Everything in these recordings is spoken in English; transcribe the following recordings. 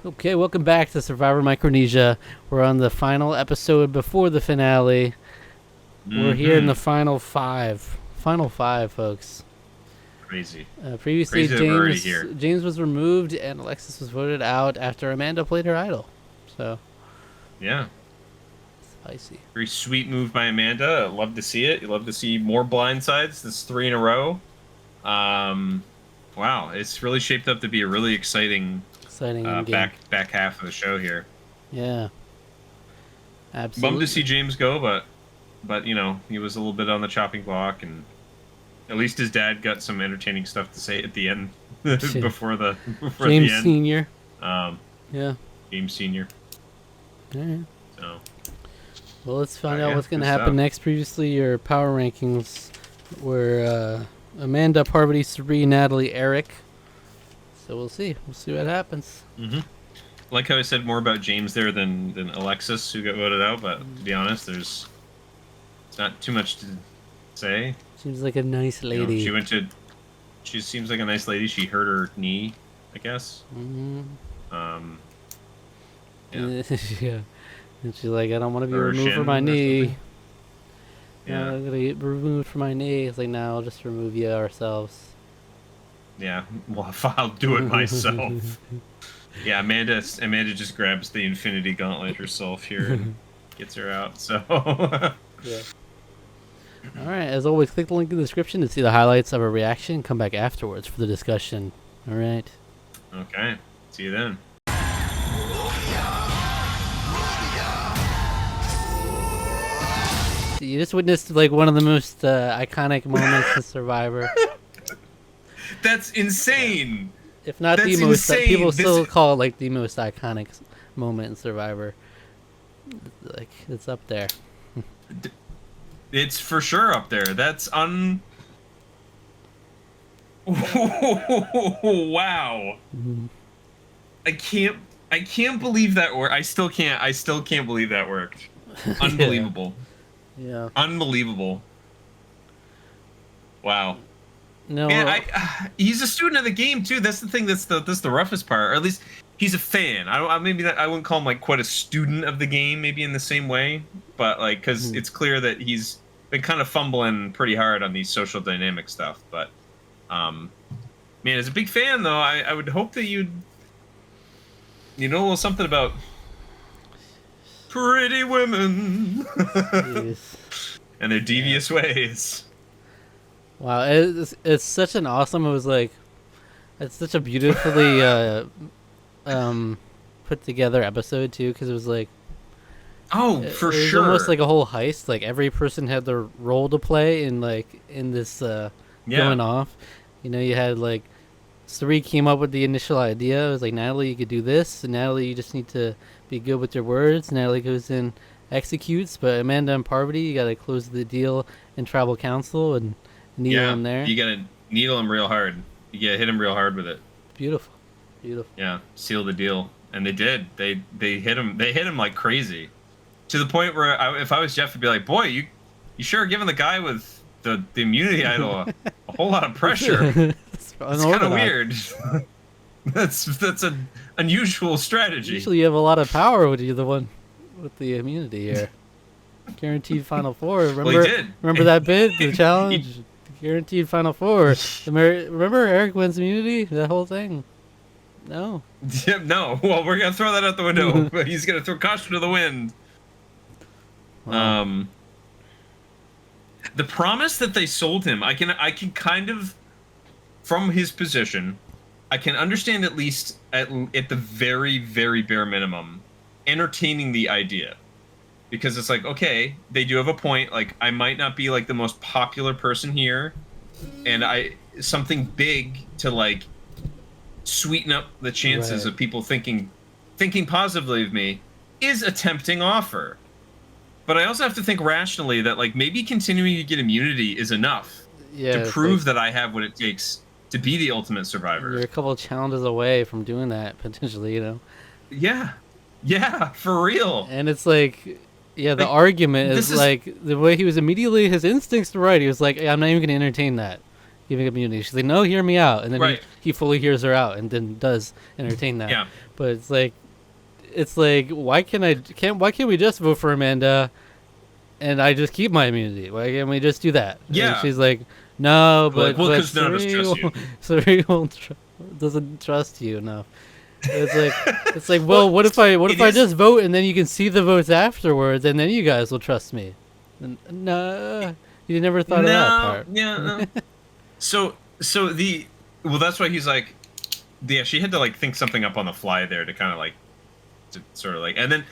Okay, welcome back to Survivor Micronesia. We're on the final episode before the finale. We're here in the final five. Final five, folks. Crazy. Previously, Crazy that we're already here. James was removed and Alexis was voted out after Amanda played her idol. So, yeah. Spicy. Very sweet move by Amanda. Love to see it. You love to see more blindsides. This 3 in a row. Wow, it's really shaped up to be a really exciting back half of the show here. Yeah. Absolutely. Bummed to see James go, but you know, he was a little bit on the chopping block, and at least his dad got some entertaining stuff to say at the end before the James the end. Senior. Yeah. James Senior. All right. So. Well, let's find out what's going to happen next. Previously, your power rankings were Amanda, Parvati, Sri, Natalie, Erik. So we'll see. We'll see what happens. Mm-hmm. Like how I said more about James there than Alexis, who got voted out. But to be honest, it's not too much to say. Seems like a nice lady. You know, she seems like a nice lady. She hurt her knee, I guess. Mm-hmm. Yeah. Yeah. And she's like, I don't want to be removed from my knee. Yeah. I'm going to get removed from my knee. It's like, no, I'll just remove you ourselves. Yeah, well, I'll do it myself. Yeah, Amanda just grabs the Infinity Gauntlet herself here and gets her out, so... Yeah. Alright, as always, click the link in the description to see the highlights of our reaction. Come back afterwards for the discussion. Alright. Okay, see you then. You just witnessed like one of the most iconic moments in Survivor. That's insane. If not the most, people still call it like the most iconic moment in Survivor. Like it's up there. It's for sure up there. That's Wow. Mm-hmm. I can't believe that worked. I still can't believe that worked. Unbelievable. Yeah. Unbelievable. Wow. No. Man, he's a student of the game too. That's the thing. That's the roughest part. Or at least he's a fan. I wouldn't call him like quite a student of the game. Maybe in the same way, but like because it's clear that he's been kind of fumbling pretty hard on these social dynamic stuff. But man, as a big fan though, I would hope that you know a little something about pretty women and their devious ways. Wow, it's such an awesome. It was like, it's such a beautifully put together episode too, because it was like, for it was sure, almost like a whole heist. Like every person had their role to play in this going off. You know, you had like Sri came up with the initial idea. It was like, Natalie, you could do this, and Natalie, you just need to be good with your words. Natalie goes in, executes, but Amanda and Parvati, you got to close the deal in tribal council and needle him there. You gotta needle him real hard. You gotta hit him real hard with it. Beautiful. Yeah, seal the deal, and they did. They hit him. They hit him like crazy, to the point where if I was Jeff, I'd be like, "Boy, you sure are giving the guy with the immunity idol a whole lot of pressure." It's kind of weird. that's an unusual strategy. Usually, you have a lot of power when you're the one with the immunity here. Guaranteed Final Four. Remember? Well, he did. Remember that bit, the challenge. Guaranteed Final Four. Remember Erik wins immunity? That whole thing. No. Yep. No. Well, we're gonna throw that out the window. He's gonna throw caution to the wind. Wow. The promise that they sold him, I can kind of, from his position, I can understand at least at the very, very bare minimum, entertaining the idea. Because it's like, okay, they do have a point. Like, I might not be like the most popular person here, and something big to like sweeten up the chances of people thinking positively of me is a tempting offer. But I also have to think rationally that like maybe continuing to get immunity is enough to prove that I have what it takes to be the ultimate survivor. You're a couple of challenges away from doing that potentially, you know. Yeah, for real. And it's like. Yeah, the argument is like the way he was immediately, his instincts were right. He was like, I'm not even going to entertain that. giving up immunity. She's like, no, hear me out, and then Right. he fully hears her out, and then does entertain that. Yeah. But it's like why can't we just vote for Amanda, and I just keep my immunity? Why can't we just do that? Yeah. And she's like, no, but well, because none of us trust you. Suri doesn't trust you enough. It's like well, what if I just vote and then you can see the votes afterwards and then you guys will trust me? And, no, you never thought of that part. Yeah. No. so that's why he's like, yeah, she had to like think something up on the fly there to kind of like, to sort of like, and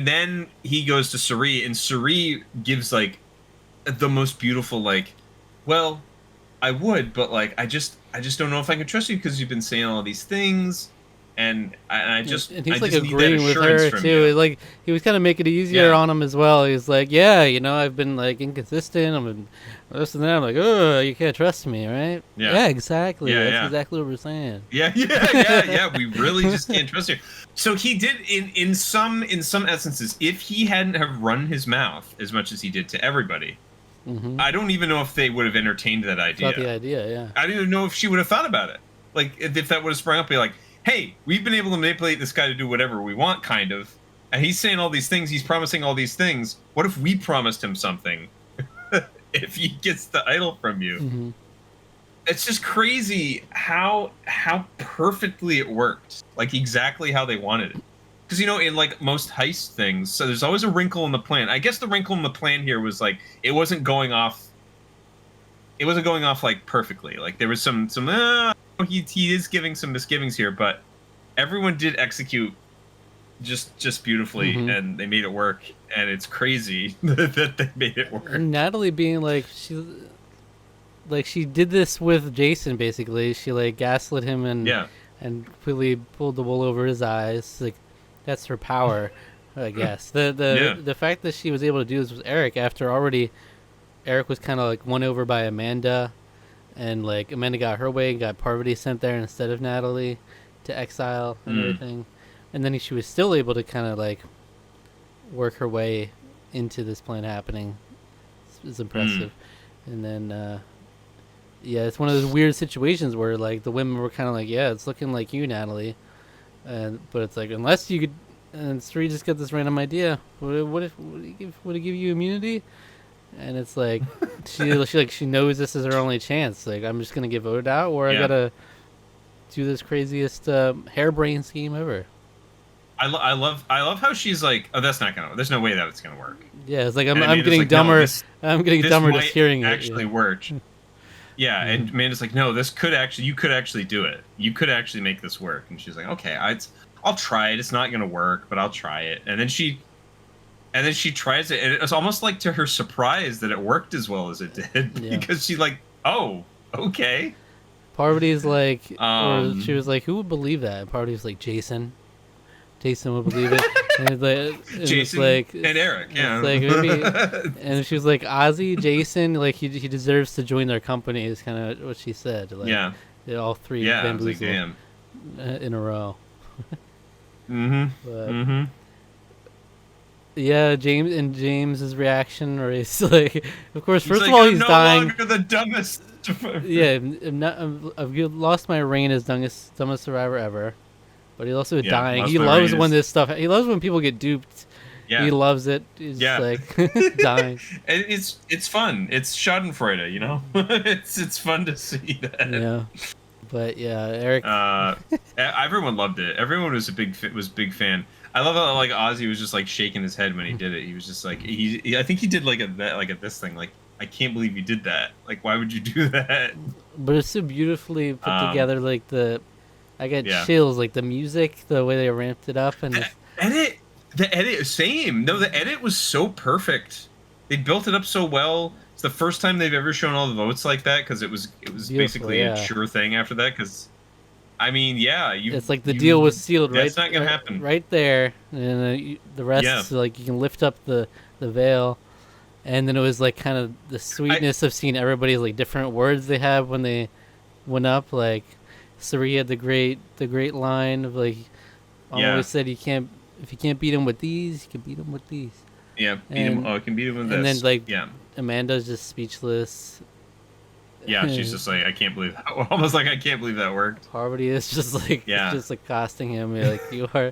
then he goes to Suri, and Suri gives like the most beautiful like, well, I would, but like I just don't know if I can trust you because you've been saying all these things. And he's like agreeing with her too. You. Like he was kind of making it easier on him as well. He's like, yeah, I've been like inconsistent. I've been this and that. I'm like, oh, you can't trust me, right? Yeah, exactly. That's exactly what we're saying. Yeah. We really just can't trust you. So he did in some essences. If he hadn't have run his mouth as much as he did to everybody, I don't even know if they would have entertained that idea. Thought the idea, yeah. I don't even know if she would have thought about it. Like if that would have sprung up, be like, hey, we've been able to manipulate this guy to do whatever we want, kind of. And he's saying all these things. He's promising all these things. What if we promised him something if he gets the idol from you? Mm-hmm. It's just crazy how perfectly it worked. Like, exactly how they wanted it. Because, in, like, most heist things, so there's always a wrinkle in the plan. I guess the wrinkle in the plan here was, like, it wasn't going off, like, perfectly. Like, there was some he is giving some misgivings here, but everyone did execute just beautifully, and they made it work, and it's crazy that they made it work. And Natalie being like, she did this with Jason, basically. She like gaslit him and completely pulled the wool over his eyes. Like, that's her power, I guess. The fact that she was able to do this with Erik after already Erik was kind of like won over by Amanda. And, like, Amanda got her way and got Parvati sent there instead of Natalie to exile and everything. And then she was still able to kind of, like, work her way into this plan happening. It's impressive. And then, it's one of those weird situations where, like, the women were kind of like, yeah, it's looking like you, Natalie. But it's like, unless you could... And Suri just got this random idea. Would it give you immunity? And it's like she knows this is her only chance. Like, I'm just gonna get voted out, or I gotta do this craziest harebrained scheme ever. I love how she's like, oh, that's not gonna. There's no way that it's gonna work. Yeah, it's like I'm getting like, dumber. No, I'm getting dumber just hearing it. Actually worked. Yeah, and Amanda's like, no, you could actually do it. You could actually make this work. And she's like, okay, I'll try it. It's not gonna work, but I'll try it. And then she tries it, and it's almost like to her surprise that it worked as well as it did, because she's like, oh, okay. Parvati's like, or she was like, who would believe that? And Parvati's like, Jason would believe it. And it's like, Jason and Erik, yeah. It's like, maybe, and she was like, Ozzy, Jason, like he deserves to join their company is kind of what she said. Like, all three bamboozled in a row. Yeah, James's reaction, where he's like, of course, first of all, he's dying. Longer the dumbest. I've lost my reign as dumbest survivor ever, but he's also dying. He loves when this stuff. He loves when people get duped. Yeah. He loves it. He's like dying. And it's fun. It's Schadenfreude, it's fun to see that. Yeah. But Erik. Everyone loved it. Everyone was a big fan. I love how like Ozzy was just like shaking his head when he did it. He was just like I think he did like this thing. Like, I can't believe you did that. Like, why would you do that? But it's so beautifully put together. Like I got chills. Like the music, the way they ramped it up, and the edit, same. No, the edit was so perfect. They built it up so well. It's the first time they've ever shown all the votes like that, because it was basically a sure thing after that. Because, I mean, it's like the deal was sealed. That's not gonna happen right there, and the rest, like, you can lift up the veil, and then it was like kind of the sweetness of seeing everybody's like different words they have when they went up. Like, Suri had the great line of like, always said if you can't beat him with these, you can beat him with these. Yeah, I can beat him with this. And then Amanda's just speechless. Yeah, she's just like, I can't believe that. Almost like, I can't believe that worked. Parvati is just like, just accosting him, like, you are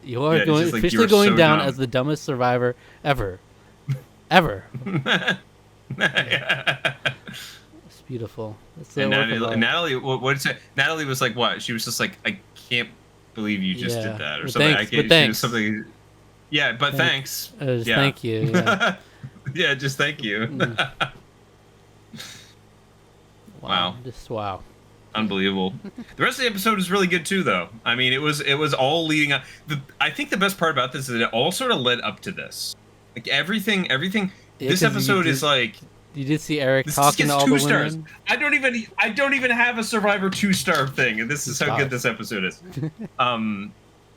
going like, officially going so down as the dumbest survivor ever. It's beautiful. It's and Natalie, what did say? Natalie was like, what? She was just like, I can't believe you just did that, or something. She was something. Yeah, but thanks. Thank you. Yeah. Yeah, just thank you. Wow. Just wow. Unbelievable. The rest of the episode is really good too, though. I mean, it was all leading up. I think the best part about this is that it all sort of led up to this. Like everything. Yeah, this episode is like. You did see Erik talking to all the women. Stars. I don't even have a Survivor 2-star thing, and this is how good this episode is.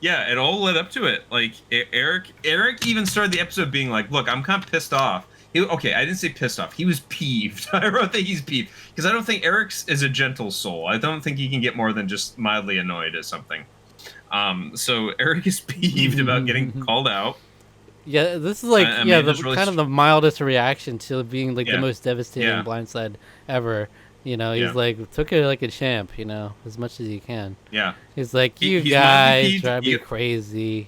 Yeah, it all led up to it. Like Erik even started the episode being like, "Look, I'm kind of pissed off." Okay, I didn't say pissed off. He was peeved. I wrote that he's peeved because I don't think Erik is a gentle soul. I don't think he can get more than just mildly annoyed at something. So Erik is peeved about getting called out. Yeah, this is like really kind of the mildest reaction to being like the most devastating blindside ever. You know, he's like took it like a champ. You know, as much as he can. Yeah. He's like, you guys drive me crazy.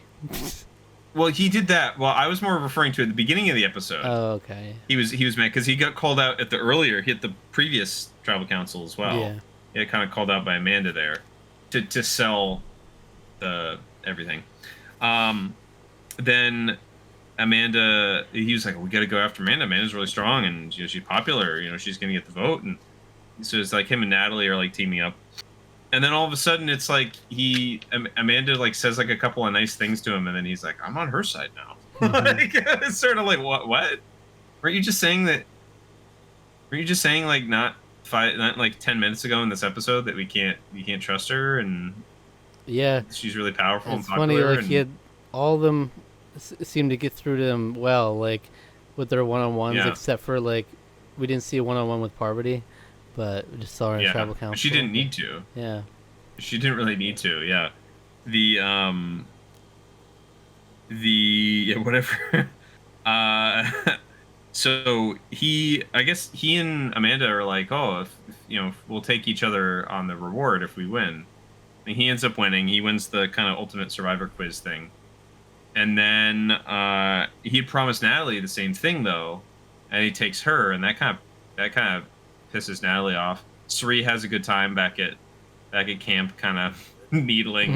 Well, he did that. Well, I was more referring to at the beginning of the episode. Oh, okay. He was mad because he got called out at the previous tribal council as well. Yeah. He got kind of called out by Amanda there to sell the everything. Then Amanda, he was like, we got to go after Amanda. Amanda's really strong and she's popular. She's gonna get the vote, and so it's like him and Natalie are like teaming up. And then all of a sudden, it's like Amanda like says like a couple of nice things to him, and then he's like, "I'm on her side now." It's sort of like, what? Weren't you just saying that? Were you just saying like not 10 minutes ago in this episode that you can't trust her, and she's really powerful and popular. It's funny, like all of them seem to get through to him well, like with their one-on-ones, except for like we didn't see a one-on-one with Parvati. But we just saw her in tribal council. She didn't need to. Yeah. She didn't really need to. Yeah. Whatever. So I guess he and Amanda are like, oh, if we'll take each other on the reward if we win. And he ends up winning. He wins the kind of ultimate survivor quiz thing. And then he had promised Natalie the same thing though, and he takes her, and that kind of pisses Natalie off. Sri has a good time back at camp, kind of needling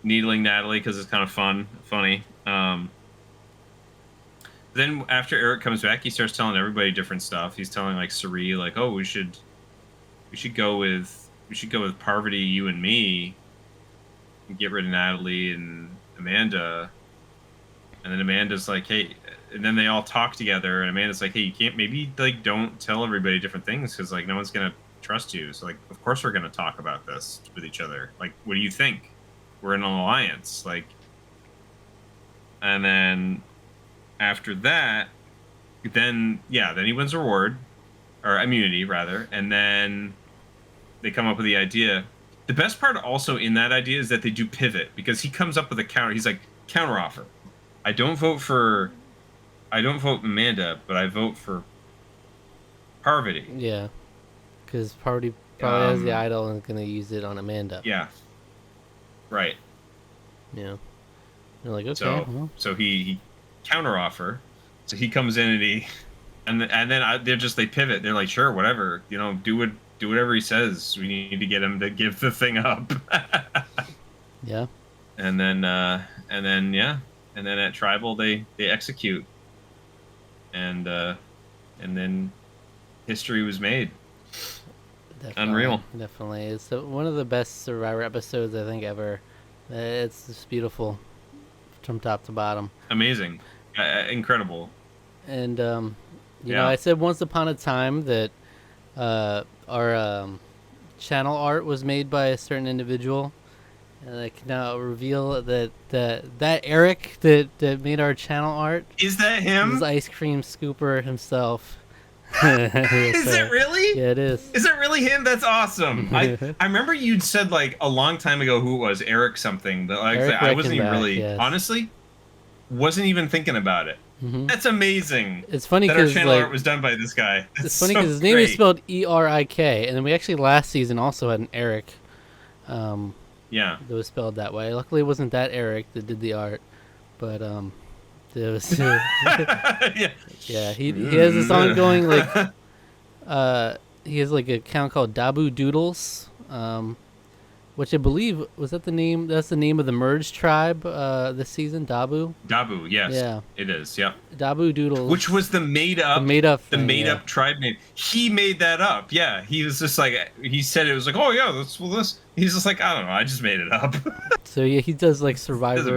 Natalie because it's kind of funny. Then after Erik comes back, he starts telling everybody different stuff. He's telling like Sri, like, oh, we should go with Parvati, you and me, and get rid of Natalie and Amanda. And then Amanda's like, hey. And then they all talk together, and Amanda's like, hey, you can't, maybe, like, don't tell everybody different things, because, like, no one's going to trust you. So, like, of course we're going to talk about this with each other. Like, what do you think? We're in an alliance. Like, and then after that, then he wins a reward, or immunity, rather, and then they come up with the idea. The best part also in that idea is that they do pivot, because he comes up with a counter. He's like, counteroffer. I don't vote Amanda, but I vote for Parvati. Yeah, because Parvati probably has the idol and is going to use it on Amanda. Yeah. Right. Yeah. They're like, okay. So he counteroffer. So he comes in and then they pivot. They're like, sure, whatever. Do whatever he says. We need to get him to give the thing up. Yeah. And then at Tribal they execute. And then history was made. Definitely, Unreal. Definitely. It's one of the best Survivor episodes I think ever. It's just beautiful from top to bottom. Amazing. Incredible. And, you know, I said once upon a time that our channel art was made by a certain individual. And I can now reveal that Erik that made our channel art is that him? Is Ice Cream Scooper himself. Is it really? Yeah, it is. Is it really him? That's awesome. I remember you'd said like a long time ago who it was, Erik something. But like, I wasn't even really honestly wasn't even thinking about it. That's amazing. It's funny that our because channel like art was done by this guy. it's funny because his name is spelled Erik, and then we actually last season also had an Erik. Yeah. That was spelled that way. Luckily, it wasn't that Erik that did the art, but it was. Yeah. Yeah, he has this ongoing like he has like an account called Dabu Doodles, which I believe was that the name. That's the name of the merged tribe this season. Dabu. Dabu, yes. Yeah. It is. Yep. Dabu Doodles. Which was the made up tribe name. He made that up. Yeah. He was just like he said it was like, oh yeah, this. He's just like, I don't know, I just made it up. So yeah, he does like Survivor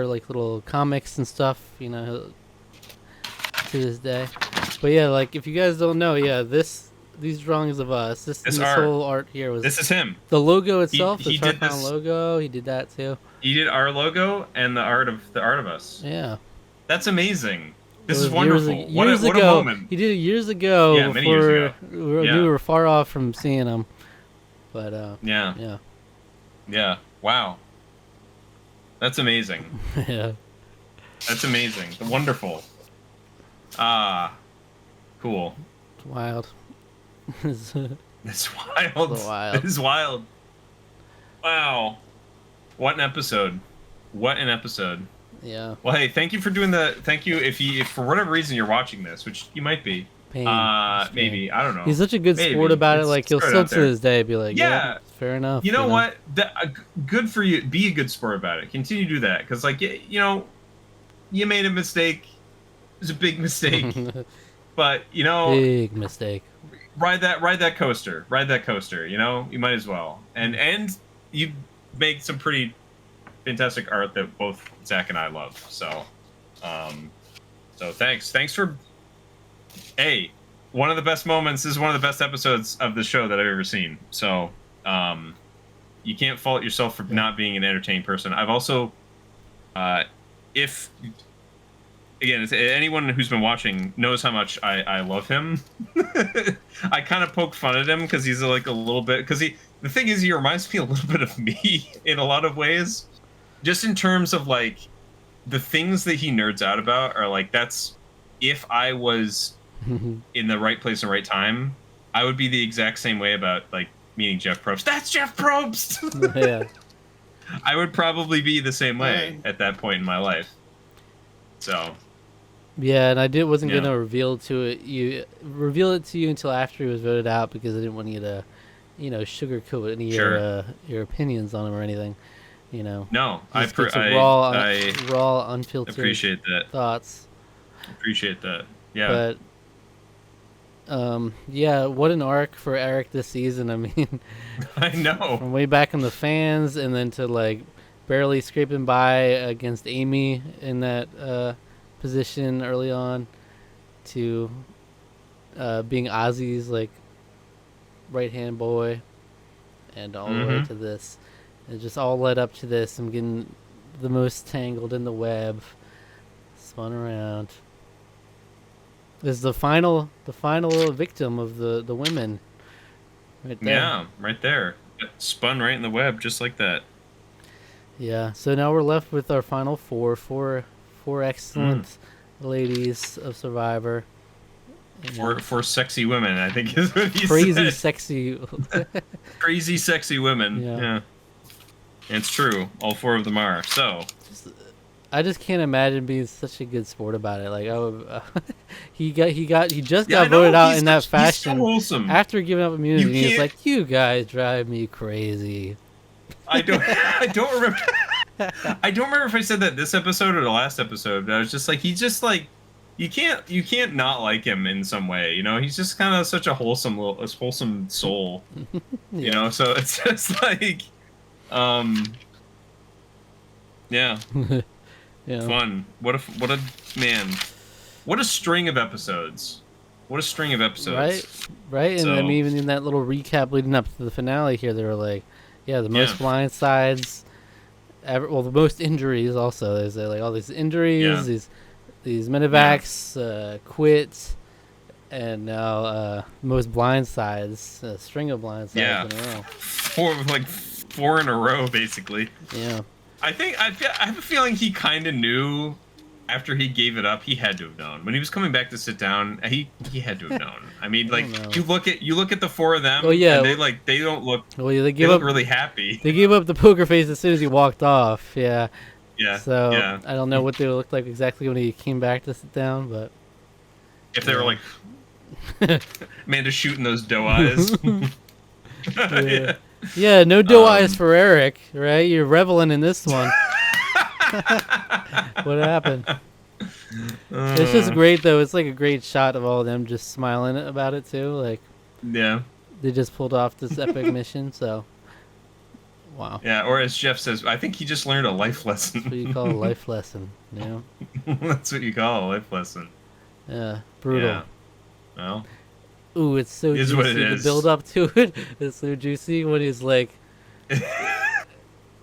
like little comics and stuff, you know, to this day. But yeah, like if you guys don't know, yeah, these drawings of us, this whole art here was. This is him. The logo itself, he the Tarqaron logo, he did that too. He did our logo and the art of us. Yeah. That's amazing. This is wonderful. Years what a ago, moment. He did it years ago. Yeah, many years ago. We were far off from seeing him, but yeah. Wow. That's amazing. Yeah. That's amazing. Wonderful. Cool. It's wild. It's wild. It's wild. It is wild. Wow. What an episode. What an episode. Yeah. Well, hey, thank you for doing thank you if for whatever reason you're watching this, which you might be. Pain. Maybe. I don't know. He's such a good sport about it. Like, he'll still to this day be like, yeah, fair enough. You know what? Good for you. Be a good sport about it. Continue to do that. Because, like, you know, you made a mistake. It was a big mistake. But, you know. Big mistake. Ride that coaster. Ride that coaster, you know? You might as well. And you make some pretty fantastic art that both Zach and I love. So, thanks. Thanks for... Hey, one of the best moments. This is one of the best episodes of the show that I've ever seen. So, you can't fault yourself for not being an entertaining person. I've also, if anyone who's been watching knows how much I love him. I kind of poke fun at him because he's like a little bit. Because the thing is, he reminds me a little bit of me in a lot of ways. Just in terms of like the things that he nerds out about are like that's if I was in the right place and right time, I would be the exact same way about like meeting Jeff Probst. That's Jeff Probst. Yeah. I would probably be the same way at that point in my life. So. Yeah, and I wasn't gonna reveal it to you until after he was voted out because I didn't want you to, you know, sugarcoat any of your opinions on him or anything. You know. No, I raw, unfiltered appreciate that. Thoughts. Appreciate that. Yeah. But yeah, what an arc for Erik this season. I mean, I know. From way back in the fans and then to like barely scraping by against Amy in that position early on to being Ozzy's like right hand boy and all the way to this. It just all led up to this. I'm getting the most tangled in the web, spun around. This is the final victim of the women. Right there. Yeah, right there. Spun right in the web, just like that. Yeah. So now we're left with our final four excellent ladies of Survivor. Four sexy women, I think is what he said. Crazy sexy. Crazy sexy women. Yeah. It's true. All four of them are. So. I just can't imagine being such a good sport about it. Like, he just got voted out in that fashion. He's so wholesome. After giving up immunity. He's like, you guys drive me crazy. I don't remember. I don't remember if I said that this episode or the last episode. But I was just like, he's just like, you can't not like him in some way. You know, he's just kind of such a wholesome soul. You know, so it's just like, yeah. Yeah. Fun. What a man. What a string of episodes. Right. And I mean, even in that little recap leading up to the finale here, they were like, the most blindsides, the most injuries also. There's like all these injuries, these medevacs, quit, and now most blindsides, a string of blindsides in a row. Four in a row, basically. Yeah. I have a feeling he kind of knew after he gave it up. He had to have known when he was coming back to sit down. He had to have known. I mean, like you look at the four of them. Oh yeah, and they don't look. Well, yeah, they look really happy. They gave up the poker face as soon as he walked off. Yeah. Yeah. So yeah. I don't know what they looked like exactly when he came back to sit down, but if they were like, Amanda's shooting those doe eyes. Yeah. Yeah, no doe eyes for Erik, right? You're reveling in this one. What happened? It's just great though. It's like a great shot of all of them just smiling about it too. Like, yeah, they just pulled off this epic mission. So, wow. Yeah, or as Jeff says, I think he just learned a life lesson. That's what you call a life lesson. You know. That's what you call a life lesson. Yeah, brutal. Yeah. Well. Ooh, it's so juicy. What it is. The build up to it is so juicy when he's like,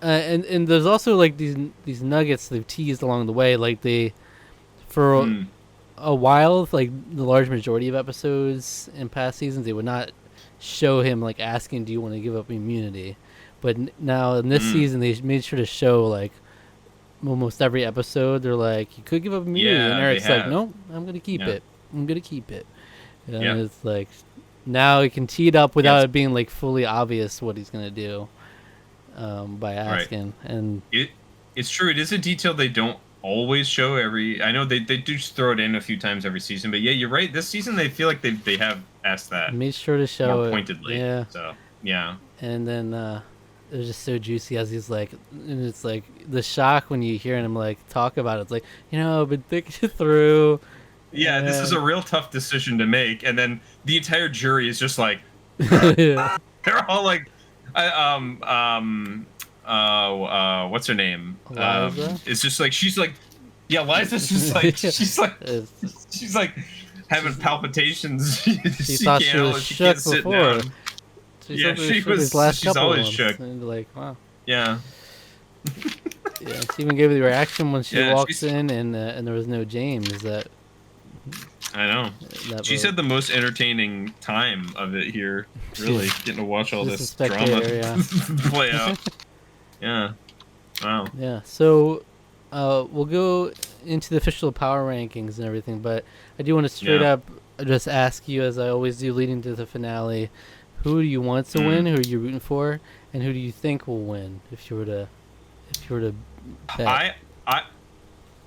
and there's also like these nuggets they've teased along the way. Like for a while, like the large majority of episodes in past seasons, they would not show him like asking, "Do you want to give up immunity?" But now in this season, they made sure to show like almost every episode. They're like, "You could give up immunity," and Eric's like, "No, I'm gonna keep it. I'm gonna keep it." And it's like now he can tee it up without it being like fully obvious what he's gonna do by asking. Right. And it's true. It is a detail they don't always show every. I know they do just throw it in a few times every season, but yeah, you're right. This season they feel like they have asked that. Made sure to show more it pointedly. Yeah. So yeah. And then it was just so juicy as he's like, and it's like the shock when you hear him like talk about it. It's like, I've been thinking it through. Yeah, this is a real tough decision to make, and then the entire jury is just like, they're all like, what's her name? It's just like she's like, yeah, Liza's just like she's like having palpitations. She thought she was shook before. Yeah, she was. She's always shook. And like, wow. Yeah. Yeah, she even gave the reaction when she walks in, and there was no James. I know. She said the most entertaining time of it here. Really getting to watch all this drama play out. Yeah. Wow. Yeah. So, we'll go into the official power rankings and everything, but I do want to straight up just ask you, as I always do, leading to the finale, who do you want to win? Who are you rooting for? And who do you think will win? If you were to bet.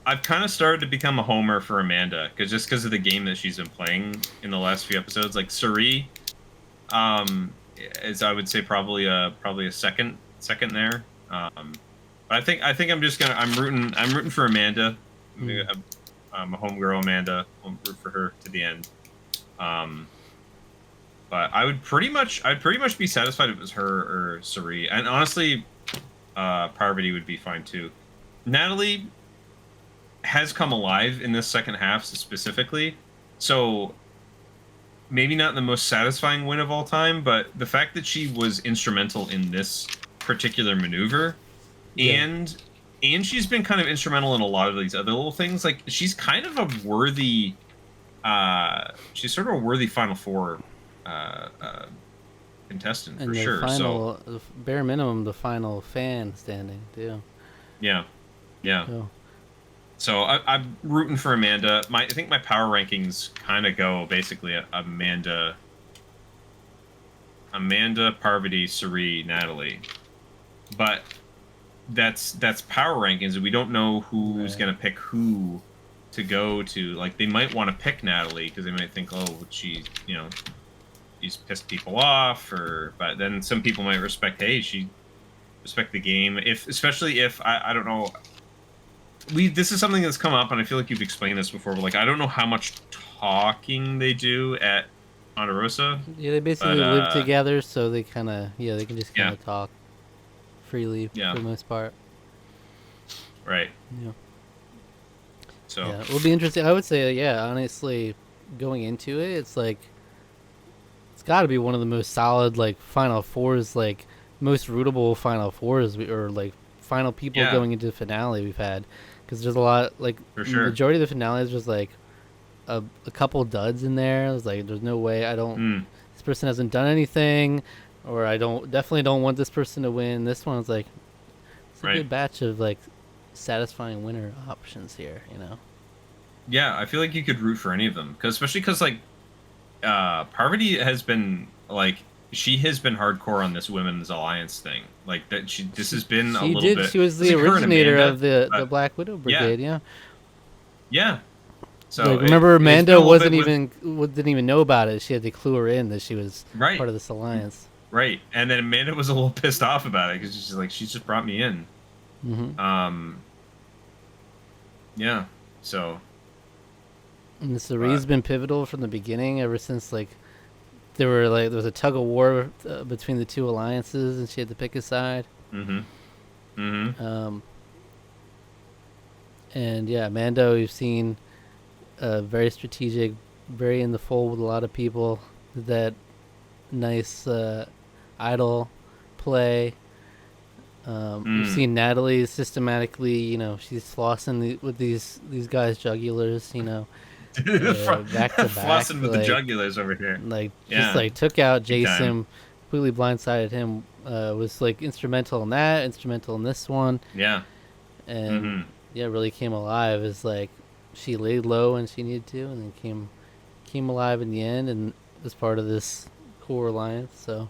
I've kind of started to become a homer for Amanda because of the game that she's been playing in the last few episodes. Like Suri, is I would say probably a second there. But I think I'm rooting for Amanda. I'm a homegirl Amanda. I'll root for her to the end. But I'd pretty much be satisfied if it was her or Suri. And honestly, Parvati would be fine too. Natalie has come alive in this second half specifically, so maybe not the most satisfying win of all time, but the fact that she was instrumental in this particular maneuver, and she's been kind of instrumental in a lot of these other little things. Like she's kind of a worthy, she's sort of a worthy Final Four contestant and for sure. Final, so bare minimum, the final fan standing too. Yeah. So I'm rooting for Amanda. I think my power rankings kind of go basically Amanda, Parvati, Suri, Natalie. But that's power rankings. We don't know who's gonna pick who to go to. Like they might want to pick Natalie because they might think, oh, she's pissed people off, but then some people might respect she respect the game. Especially if I don't know. This is something that's come up, and I feel like you've explained this before, but like I don't know how much talking they do at Ponderosa. Yeah, they basically live together, so they kind of they can just kind of talk freely for the most part. Right. Yeah. So it'll be interesting. I would say, honestly, going into it, it's like it's got to be one of the most solid like Final Fours, like most rootable Final Fours, or like final people going into the finale we've had. Because there's a lot, like, for sure. The majority of the finale is just, like, a couple duds in there. It's like, there's no way this person hasn't done anything, or definitely don't want this person to win. This one's like, It's a good batch of like satisfying winner options here, you know. Yeah, I feel like you could root for any of them, especially because like Parvati has been like she has been hardcore on this women's alliance thing. Like that this has been a little bit. She was the originator of the Black Widow Brigade. Yeah. Yeah. So like, remember, Amanda didn't even know about it. She had to clue her in that she was part of this alliance. Right, and then Amanda was a little pissed off about it because she's like, she just brought me in. Mm-hmm. Yeah. So. And Ceri's been pivotal from the beginning, ever since like there was a tug of war between the two alliances, and she had to pick a side. Mm-hmm. Mm-hmm. And yeah, Mando, we've seen very strategic, very in the fold with a lot of people. That nice idle play. We've seen Natalie systematically, you know, she's flossing with these guys' jugulars, you know. Back to back, flossing with the jugulars over here. Like, just like took out Jason, completely blindsided him. Was like instrumental in that, instrumental in this one. Yeah. And yeah, really came alive. Is like she laid low when she needed to, and then came alive in the end, and was part of this core alliance. So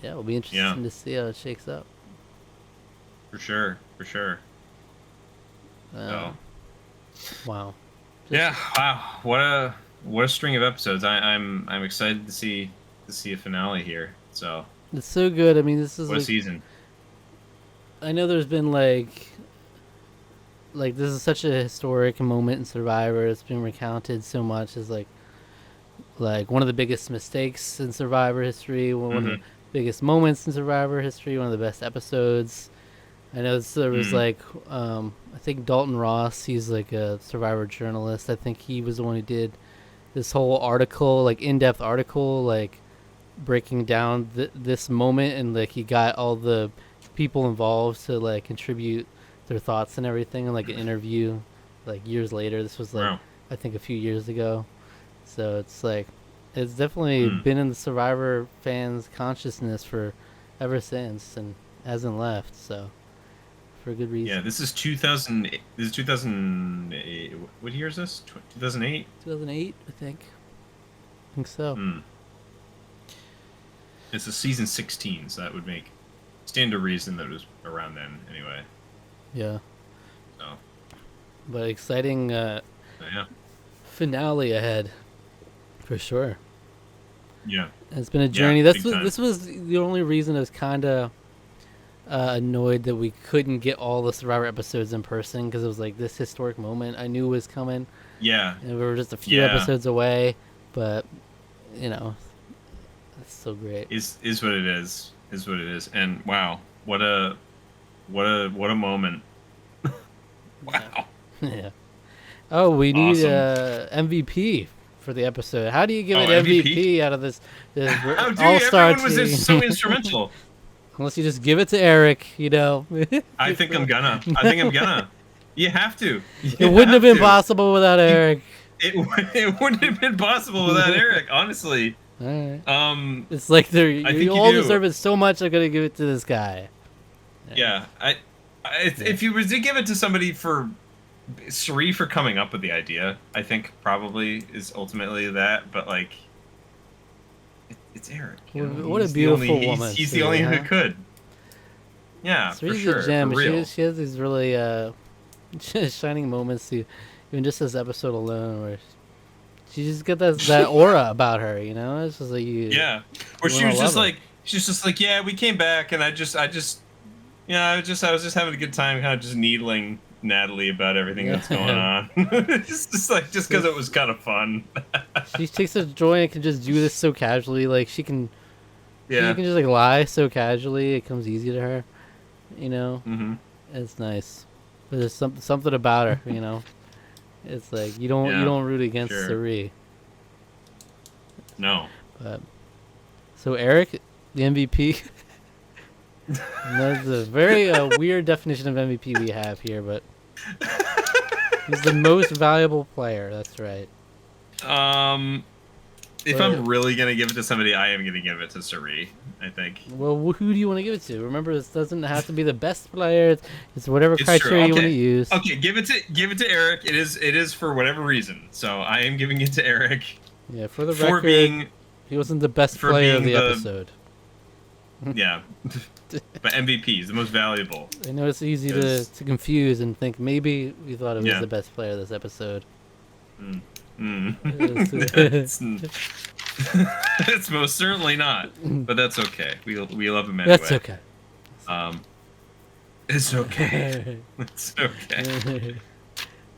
yeah, it'll be interesting to see how it shakes up. For sure. Wow. Yeah, wow! What a string of episodes. I'm excited to see a finale here. So it's so good. I mean, this is what a season. I know there's been like this is such a historic moment in Survivor. It's been recounted so much as like one of the biggest mistakes in Survivor history, one of the biggest moments in Survivor history, one of the best episodes. I know there was I think Dalton Ross, he's like a Survivor journalist. I think he was the one who did this whole article, like in-depth article, like breaking down this moment, and like he got all the people involved to like contribute their thoughts and everything, and like an interview like years later. This was like I think a few years ago. So it's like it's definitely been in the Survivor fans' consciousness for ever since, and hasn't left. So. For a good reason. Yeah, this is 2000. This is 2008. What year is this? 2008. 2008, I think so. It's a season 16, so that would stand to reason that it was around then, anyway. Yeah. So. But exciting. Finale ahead, for sure. Yeah. It's been a journey. This was the only reason I was kind of. Annoyed that we couldn't get all the Survivor episodes in person, because it was like this historic moment I knew was coming. Yeah. And we were just a few episodes away, but you know, it's so great. Is what it is. Is what it is. And wow, what a moment. Wow. Yeah. Oh, we need MVP for the episode. How do you give it MVP out of this all-star team? Everyone was so instrumental. Unless you just give it to Eric, you know. I think I'm gonna. You have to. It wouldn't have been possible without Eric. It wouldn't have been possible without Eric, honestly. All right. It's like you all deserve it so much. I'm gonna give it to this guy. Yeah. If you were to give it to somebody for Ceri for coming up with the idea, I think probably is ultimately that. But like. It's Eric. What a beautiful woman. He's the only one who could. Yeah, for sure. A gem. She has these really shining moments, even just this episode alone, where she just got that aura about her. You know, it's just like Yeah, where she was just like, yeah, we came back, and I was just having a good time, kind of just needling Natalie about everything that's going on. just because it was kind of fun. She takes a joy and can just do this so casually. Like she can just like lie so casually. It comes easy to her, you know. It's nice. But there's something about her, you know. It's like you don't root against Ceri. No. But so Erik, the MVP. That's a very weird definition of MVP we have here, but he's the most valuable player. That's right. If I'm really gonna give it to somebody, I am gonna give it to Suri, I think. Well, who do you want to give it to? Remember, this doesn't have to be the best player. It's whatever criteria you want to use. Okay, give it to Erik. It is for whatever reason. So I am giving it to Erik. Yeah, for the record, he wasn't the best player of the episode. Yeah, but MVP is the most valuable. I know it's easy to confuse and think maybe we thought it was the best player of this episode. It's most certainly not, but that's okay. We love him anyway. That's okay. It's okay. It's okay.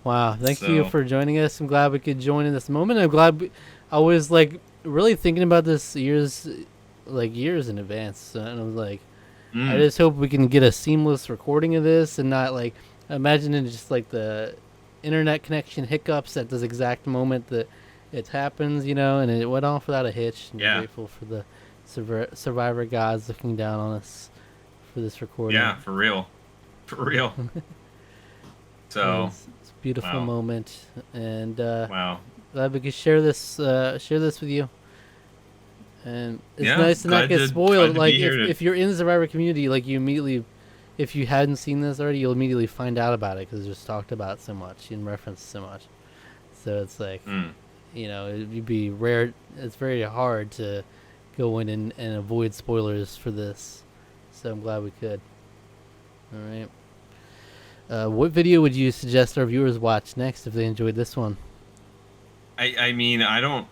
Wow, thank you for joining us. I'm glad we could join in this moment. I'm glad I was like really thinking about this years in advance, and I was like, I just hope we can get a seamless recording of this and not like imagining just like the internet connection hiccups at this exact moment that it happens, and it went off without a hitch. And I'm grateful for the Survivor gods looking down on us for this recording. Yeah, for real. So it's a beautiful moment, and wow, glad we could share this with you. And it's nice to not get spoiled. Like if you're in the Survivor community, like you immediately, if you hadn't seen this already, you'll immediately find out about it because it's just talked about so much and referenced so much. So it's like, it'd be rare. It's very hard to go in and avoid spoilers for this. So I'm glad we could. All right. What video would you suggest our viewers watch next if they enjoyed this one? I mean, I don't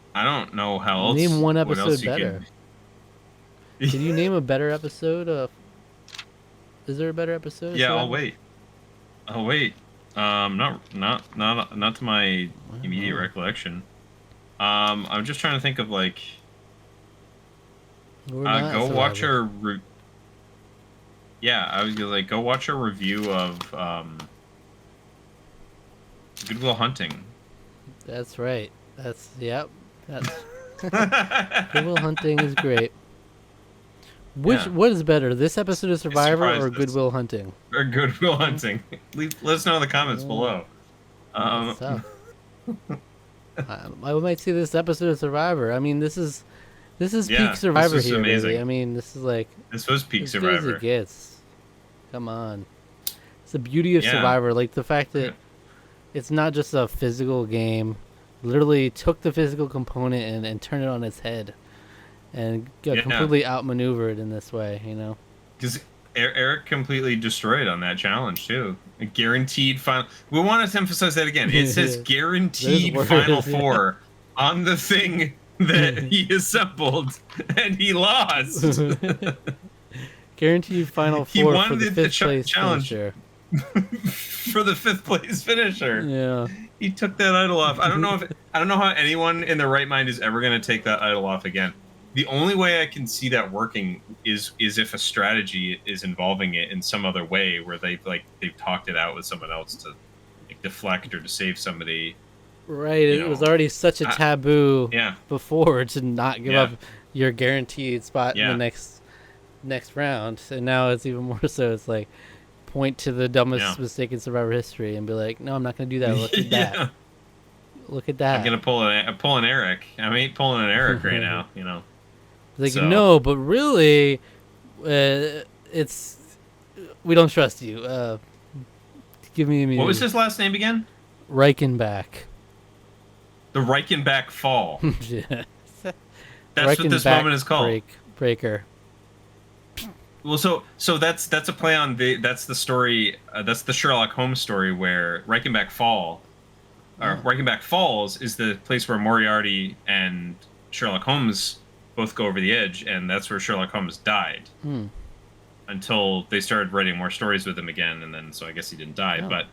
know how else. Name one episode better. Can you name a better episode? Is there a better episode? Yeah, I'll wait. Not to my immediate recollection. I'm just trying to think of like. Go watch our. I was like, go watch a review of Good Will Hunting. That's right. That's Good Will Hunting is great. What is better, this episode of Survivor or Good Will Hunting? Or Good Will Hunting. Let us know in the comments below. I might see this episode of Survivor. I mean, this is peak Survivor here, amazing. Baby. I mean, this was peak Survivor. As it gets. Come on. It's the beauty of Survivor, like the fact that it's not just a physical game. Literally took the physical component and turned it on its head, and got completely outmaneuvered in this way. Because Erik completely destroyed on that challenge too. A guaranteed final. We want to emphasize that again. It says guaranteed final four on the thing that he assembled, and he lost. Guaranteed final four for the fifth place challenge finisher. For the fifth place finisher. Yeah. He took that idol off. I don't know how anyone in their right mind is ever going to take that idol off again. The only way I can see that working is if a strategy is involving it in some other way where they've talked it out with someone else to deflect or to save somebody. Right. It was already such a taboo before to not give up your guaranteed spot in the next round, and now it's even more so. It's like point to the dumbest mistake in Survivor history and be like, no, I'm not going to do that. Look at that. Look at that. I'm going to pull an Erik. I ain't pulling an Erik right now, Like, no, but really, we don't trust you. Give me a minute. What was his last name again? Reichenbach. The Reichenbach Fall. Yeah. That's what this moment is called. Breaker. Well, so that's a play on that's the story. That's the Sherlock Holmes story where Reichenbach Reichenbach Falls is the place where Moriarty and Sherlock Holmes both go over the edge, and that's where Sherlock Holmes died. Until they started writing more stories with him again, and then so I guess he didn't die. But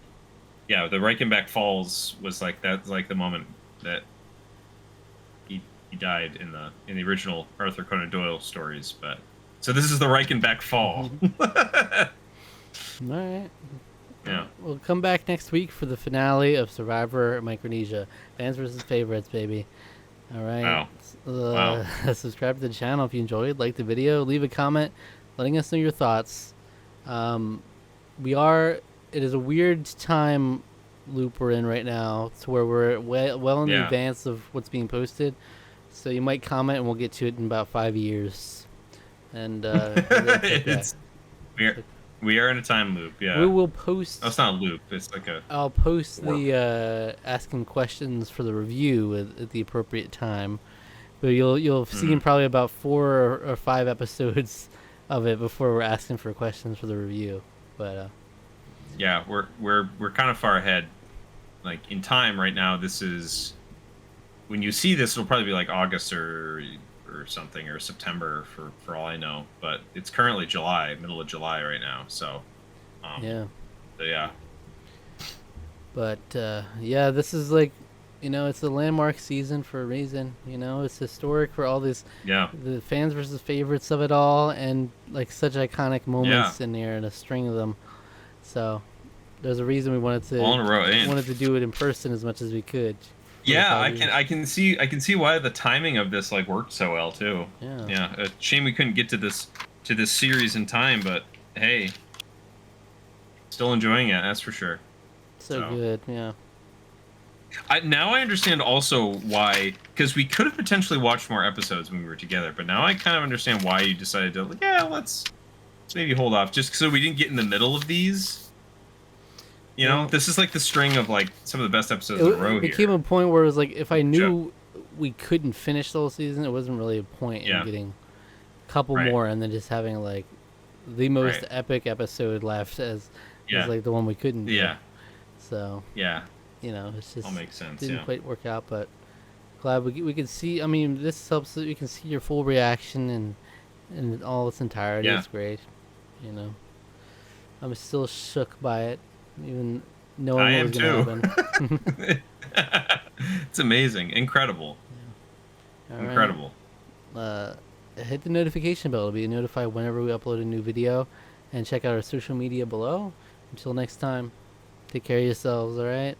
yeah, the Reichenbach Falls was like the moment that he died in the original Arthur Conan Doyle stories, but. So this is the Reichenbach Fall. All right. Yeah. We'll come back next week for the finale of Survivor Micronesia. Fans versus favorites, baby. All right. Wow. Subscribe to the channel if you enjoyed. Like the video. Leave a comment letting us know your thoughts. It is a weird time loop we're in right now to where we're well in advance of what's being posted. So you might comment, and we'll get to it in about 5 years. And it's okay. we are in a time loop. Yeah. We will post. Oh, it's not a loop. It's like a. I'll post warp. the asking questions for the review at the appropriate time, but you'll see in probably about 4 or 5 episodes of it before we're asking for questions for the review. But yeah, we're kind of far ahead, like in time right now. This is when you see this, it'll probably be like August or something, or September for all I know. But it's currently July, middle of July right now. So yeah. So yeah. But yeah, this is like, it's a landmark season for a reason. It's historic for all these, the fans versus favorites of it all, and like such iconic moments in there, and a string of them. So there's a reason we wanted to all in a row, wanted to do it in person as much as we could. Yeah, I can see why the timing of this like worked so well too. Yeah. A shame we couldn't get to this series in time, but hey, still enjoying it, that's for sure. So good, yeah. Now I understand also why, because we could have potentially watched more episodes when we were together, but now I kind of understand why you decided to, let's maybe hold off, just so we didn't get in the middle of these. This is like the string of like some of the best episodes in a row here. It became a point where it was like, if I knew we couldn't finish the whole season, it wasn't really a point in getting a couple more and then just having like the most epic episode left as like the one we couldn't do. Yeah. So it's just all makes sense. Didn't quite work out, but glad we could see. I mean, this helps that we can see your full reaction and all its entirety. It's great. I'm still shook by it, even knowing what was going to happen. It's amazing, incredible, incredible. Hit the notification bell to be notified whenever we upload a new video, and check out our social media below. Until next time. Take care of yourselves, all right?